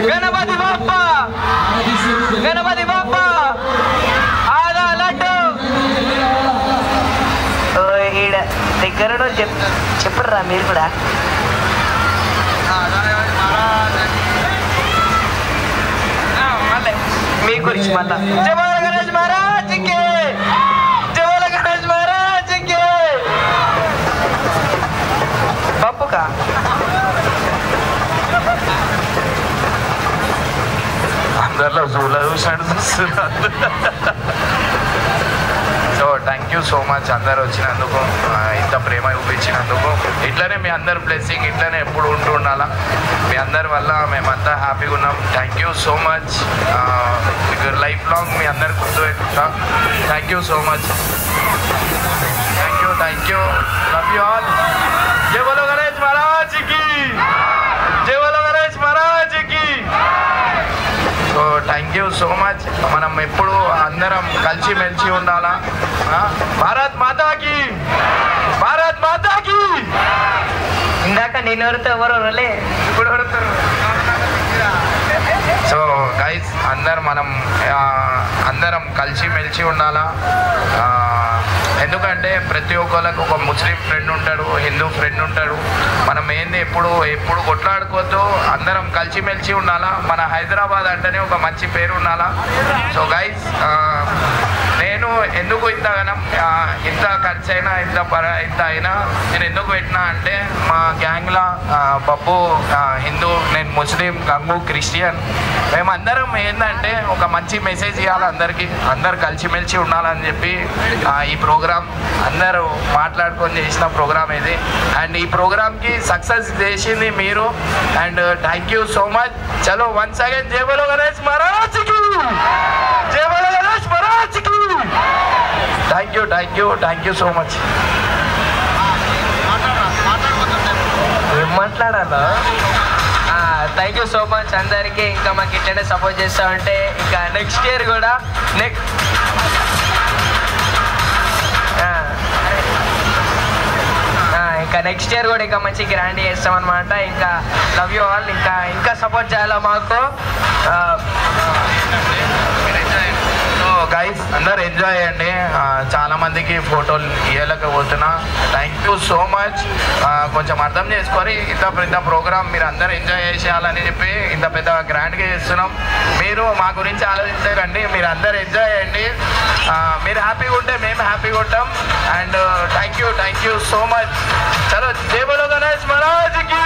గణపతి బప్ప గణపతి బప్ప ఆదా లడ్డు ఈడ దగ్గర చెప్పరా మీరు కూడా మీ గురించి మళ్ళా జవల గణేష్ మహారాజ్కి జవల గణేష్ మహారాజ్కి పప్పుకా అందరిలో జూలో చూసినట్టు చూస్తున్నారు. So thank you so much అందరు వచ్చినందుకు, ఇంత ప్రేమ చూపించినందుకు. ఇట్లనే మీ అందరు బ్లెస్సింగ్ ఇట్లనే ఎప్పుడు ఉంటూ ఉండాలా. మీ అందరి వల్ల మేమంతా హ్యాపీగా ఉన్నాం. Thank you so much. మీకు లైఫ్ లాంగ్ మీ అందరు గుర్తు పెట్టుకుంటా. Thank you so much. Thank you love you all. జై బోలో గణేష్ మహారాజ్కి, జై బోలో గణేష్ మహారాజ్కి. So thank you so much. మనం ఎప్పుడు అందరం కలిసి మెలిసి ఉండాలా. భారత్ మాతాకి, భారత్ మాతాకి. ఇందాక నేను ఎవరితో ఎవరోలే ఇప్పుడు ఎవరుతారు. సో గైస్ అందరం కలిసి మెలిసి ఉండాలా. ఎందుకంటే ప్రతి ఒక్కరికి ఒక ముస్లిం ఫ్రెండ్ ఉంటాడు, హిందూ ఫ్రెండ్ ఉంటాడు. మనం ఏంది ఎప్పుడు కొట్లాడుకోవద్దు, అందరం కలిసిమెలిసి ఉండాలా. మన హైదరాబాద్ అంటేనే ఒక మంచి పేరు ఉండాలా. సో గైస్ నేను ఎందుకు ఇంత ఖర్చు అయినా ఇంత అయినా నేను ఎందుకు పెట్టినా అంటే మా గ్యాంగ్లో బబ్బు హిందూ, నేను ముస్లిం, గంగు క్రిస్టియన్, మేమందరం ఏంటంటే ఒక మంచి మెసేజ్ ఇవ్వాలి అందరికీ, అందరు కలిసిమెలిసి ఉండాలని చెప్పి ఈ ప్రోగ్రామ్ అందరూ మాట్లాడుకొని చేసిన ప్రోగ్రామ్ ఇది. అండ్ ఈ ప్రోగ్రామ్కి సక్సెస్ చేసింది మీరు. And thank you so much. చలో వన్స్ అగైన్ జై బోలో గణేష్ మహారాజ్కి, జై బోలో గణేష్ మహారాజ్కి. Thank you so much. ఏం మాట్లాడాలా? థ్యాంక్ యూ సో మచ్ అందరికీ. ఇంకా మాకు ఇట్లనే సపోర్ట్ చేస్తామంటే ఇంకా నెక్స్ట్ ఇయర్ కూడా ఇంకా నెక్స్ట్ ఇయర్ కూడా ఇంకా మంచి గ్రాండ్ చేస్తామన్నమాట. ఇంకా లవ్ యూ ఆల్. ఇంకా సపోర్ట్ చేయాలా మాకు. గైస్ అందరు ఎంజాయ్ చేయండి. చాలా మందికి ఫోటోలు ఇవ్వలేకపోతున్నా. Thank you so much. కొంచెం అర్థం చేసుకొని ఇంత పెద్ద ప్రోగ్రామ్ మీరు అందరు ఎంజాయ్ చేసేయాలని చెప్పి ఇంత పెద్ద గ్రాండ్గా చేస్తున్నాం. మీరు మా గురించి ఆలోచించకండి, మీరు అందరు ఎంజాయ్ చేయండి. మీరు హ్యాపీగా ఉంటే మేము హ్యాపీగా ఉంటాం. And thank you so much. చలో జై బోలో గణేష్ మహారాజ్కి.